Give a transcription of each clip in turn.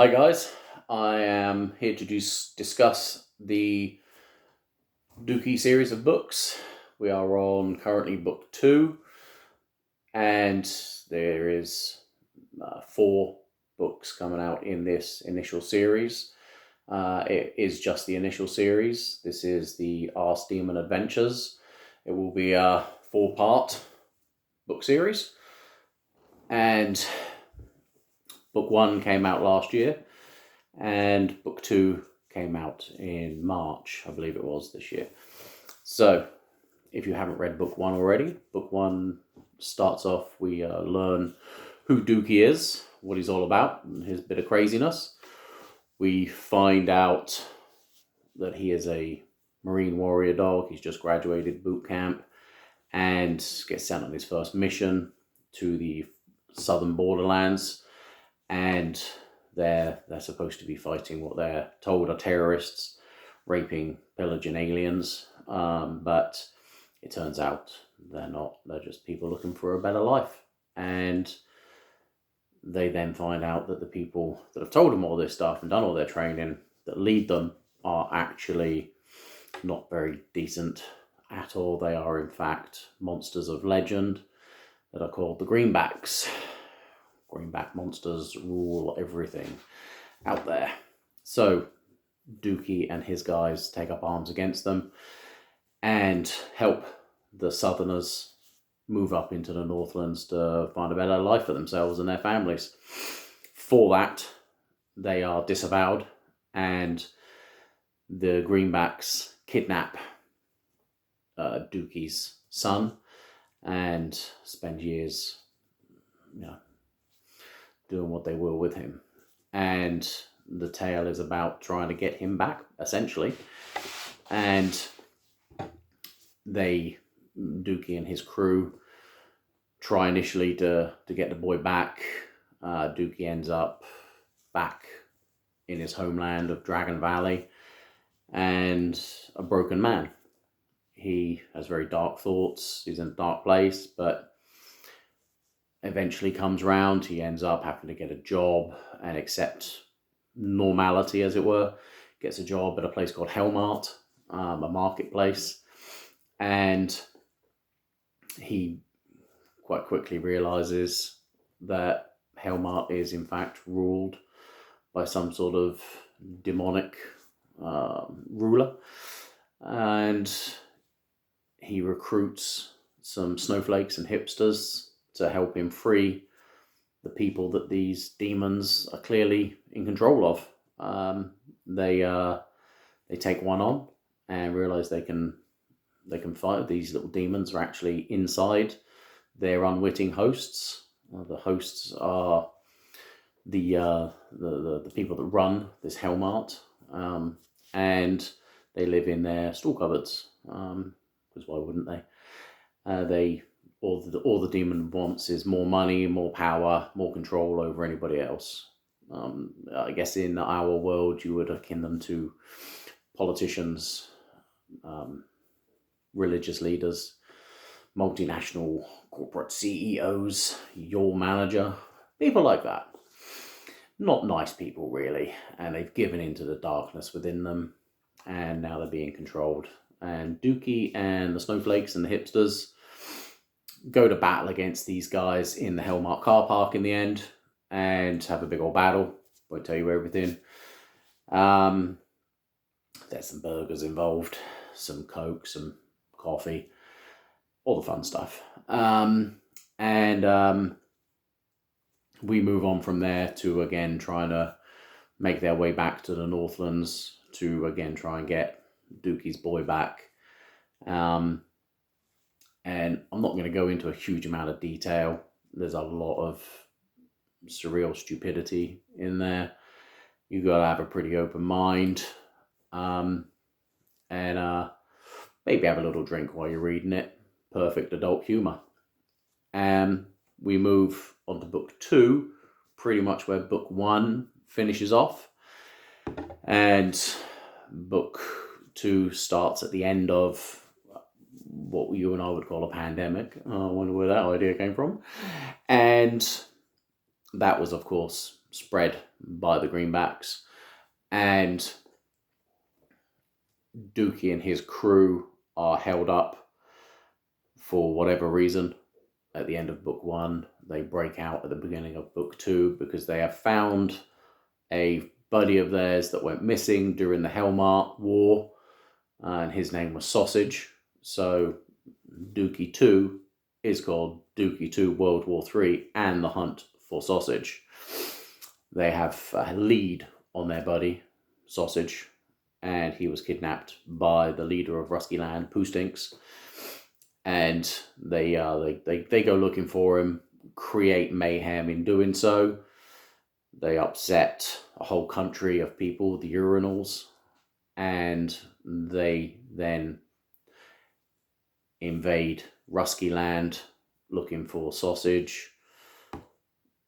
Hi guys, I am here to discuss the Dookie series of books. We are on currently book 2, and there is 4 books coming out in this initial series. It is just the initial series. This is the Arse Demon Adventures. It will be a 4-part book series, and book 1 came out last year, and book 2 came out in March, I believe it was, this year. So, if you haven't read book 1 already, book 1 starts off, we learn who Dookie is, what he's all about, and his bit of craziness. We find out that he is a Marine warrior dog. He's just graduated boot camp and gets sent on his first mission to the southern borderlands, and they're supposed to be fighting what they're told are terrorists, raping, pillaging aliens, but it turns out they're not. They're just people looking for a better life. And they then find out that the people that have told them all this stuff and done all their training, that lead them, are actually not very decent at all. They are, in fact, monsters of legend that are called the Greenbacks. Greenback monsters rule everything out there. So Dookie and his guys take up arms against them and help the Southerners move up into the Northlands to find a better life for themselves and their families. For that, they are disavowed, and the Greenbacks kidnap Dookie's son and spend years, doing what they will with him. And the tale is about trying to get him back, essentially. And Dookie and his crew try initially to get the boy back. Dookie ends up back in his homeland of Dragon Valley and a broken man. He has very dark thoughts. He's in a dark place, but eventually comes round. He ends up having to get a job and accept normality, as it were. Gets a job at a place called Hellmart, a marketplace, and he quite quickly realizes that Hellmart is in fact ruled by some sort of demonic ruler, and he recruits some snowflakes and hipsters to help him free the people that these demons are clearly in control of. They take one on and realize they can fight. These little demons are actually inside their unwitting hosts. The hosts are the people that run this Hellmart, and they live in their store cupboards. Because why wouldn't they? All the demon wants is more money, more power, more control over anybody else. I guess in our world you would akin them to politicians, religious leaders, multinational corporate CEOs, your manager, people like that. Not nice people, really, and they've given into the darkness within them, and now they're being controlled. And Dookie and the snowflakes and the hipsters go to battle against these guys in the Hellmart car park in the end, and have a big old battle. Won't tell you everything. There's some burgers involved, some Coke, some coffee, all the fun stuff. And we move on from there to, again, trying to make their way back to the Northlands to, again, try and get Dookie's boy back. And I'm not going to go into a huge amount of detail. There's a lot of surreal stupidity in there. You got to have a pretty open mind, and maybe have a little drink while you're reading it. Perfect adult humor. We move on to book 2, pretty much where book 1 finishes off, and book 2 starts at the end of what you and I would call a pandemic. I wonder where that idea came from. And that was, of course, spread by the greenbacks, and Dookie and his crew are held up for whatever reason. At the end of book 1, they break out at the beginning of book 2 because they have found a buddy of theirs that went missing during the Helmart War, and his name was Sausage. So Dookie 2 is called Dookie 2 World War 3 and the Hunt for Sausage. They have a lead on their buddy, Sausage, and he was kidnapped by the leader of Ruskyland, Poostinks. And they go looking for him, create mayhem in doing so. They upset a whole country of people, the Urinals, and they then invade Ruskyland looking for Sausage.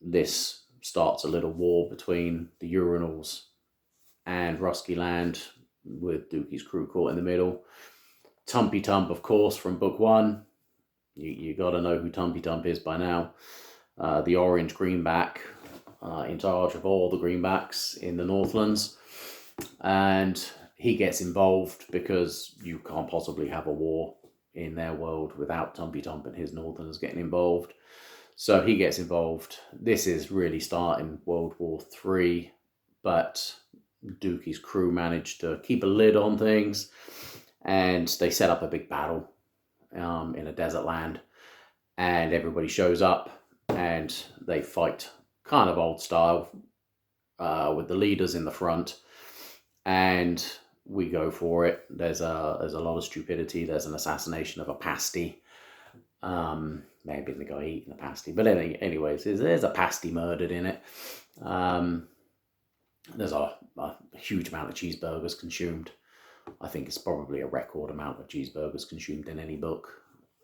This starts a little war between the Urinals and Ruskyland, with Dookie's crew caught in the middle. Tumpy Tump, of course, from book 1. You got to know who Tumpy Tump is by now. The orange greenback, in charge of all the greenbacks in the Northlands. And he gets involved because you can't possibly have a war in their world without Tumpy Tump and his Northerners getting involved. So he gets involved. This is really starting World War III, but Dookie's crew managed to keep a lid on things, and they set up a big battle in a desert land, and everybody shows up and they fight kind of old style with the leaders in the front, and we go for it. There's a lot of stupidity. There's an assassination of a pasty. Maybe the guy eating a pasty, but anyways, there's a pasty murdered in it. There's a huge amount of cheeseburgers consumed. I think it's probably a record amount of cheeseburgers consumed in any book.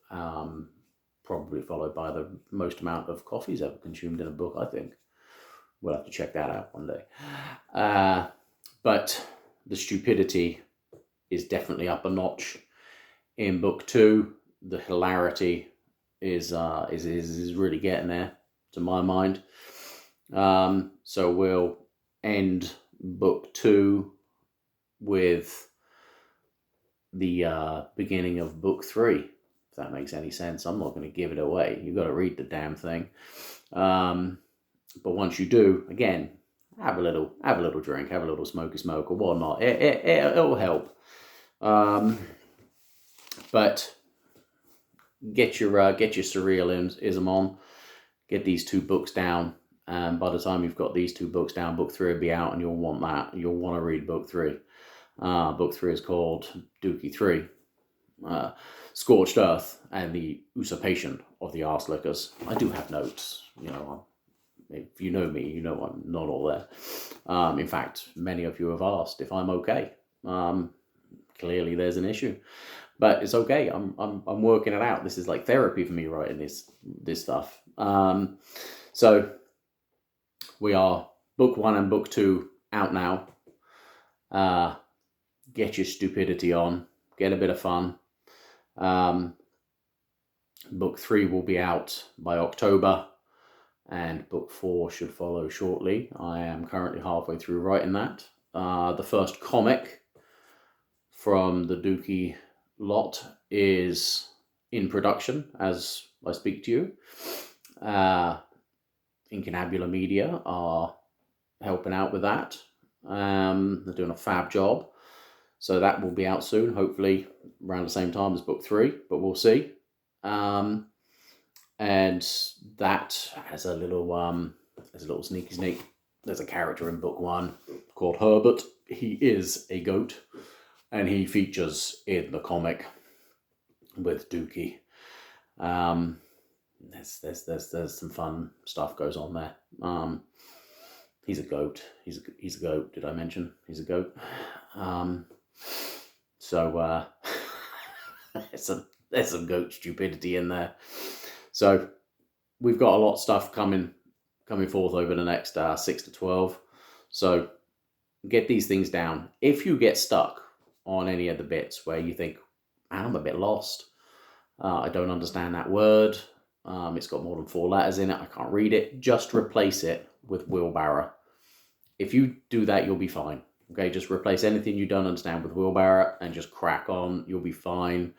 Probably followed by the most amount of coffees ever consumed in a book, I think. We'll have to check that out one day. But the stupidity is definitely up a notch in book 2. The hilarity is really getting there, to my mind. So we'll end book 2 with the beginning of book 3, if that makes any sense. I'm not going to give it away. You've got to read the damn thing. But once you do, again, have a little drink, have a little smoky smoke or whatnot. It'll help. But get your surrealism on. Get these 2 books down. And by the time you've got these 2 books down, book 3 will be out, and you'll want that. You'll want to read book 3. Book 3 is called Dookie 3, Scorched Earth and the Usurpation of the Arse Lickers. I do have notes. If you know me, you know I'm not all there. In fact, many of you have asked if I'm okay. Clearly, there's an issue, but it's okay. I'm working it out. This is like therapy for me, writing this stuff. So we are book 1 and book 2 out now. Get your stupidity on. Get a bit of fun. Book 3 will be out by October, and book 4 should follow shortly. I am currently halfway through writing that. The first comic from the Dookie lot is in production as I speak to you. Incunabula Media are helping out with that. They're doing a fab job. So that will be out soon, hopefully around the same time as book 3, but we'll see. And that has a little sneaky sneak. There's a character in book 1 called Herbert. He is a goat, and he features in the comic with Dookie. There's some fun stuff goes on there. He's a goat. He's a goat. Did I mention he's a goat? So there's some goat stupidity in there. So we've got a lot of stuff coming forth over the next 6 to 12. So get these things down. If you get stuck on any of the bits where you think, I'm a bit lost, I don't understand that word, it's got more than 4 letters in it, I can't read it, just replace it with wheelbarrow. If you do that, you'll be fine. Okay, just replace anything you don't understand with wheelbarrow and just crack on. You'll be fine.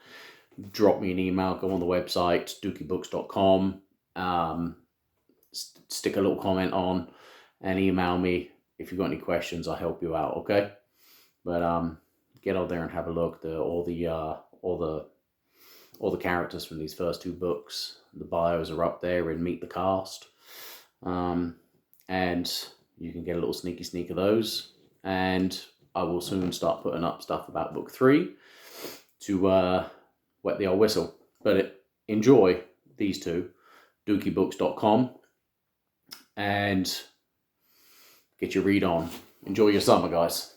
Drop me an email. Go on the website, dookiebooks.com. Stick a little comment on and email me if you've got any questions. I'll help you out. Okay, but get out there and have a look. All the characters from these first 2 books, the bios are up there in Meet the Cast, and you can get a little sneaky sneak of those. And I will soon start putting up stuff about book 3 to wet the old whistle. But enjoy these 2, dookiebooks.com, and get your read on. Enjoy your summer, guys.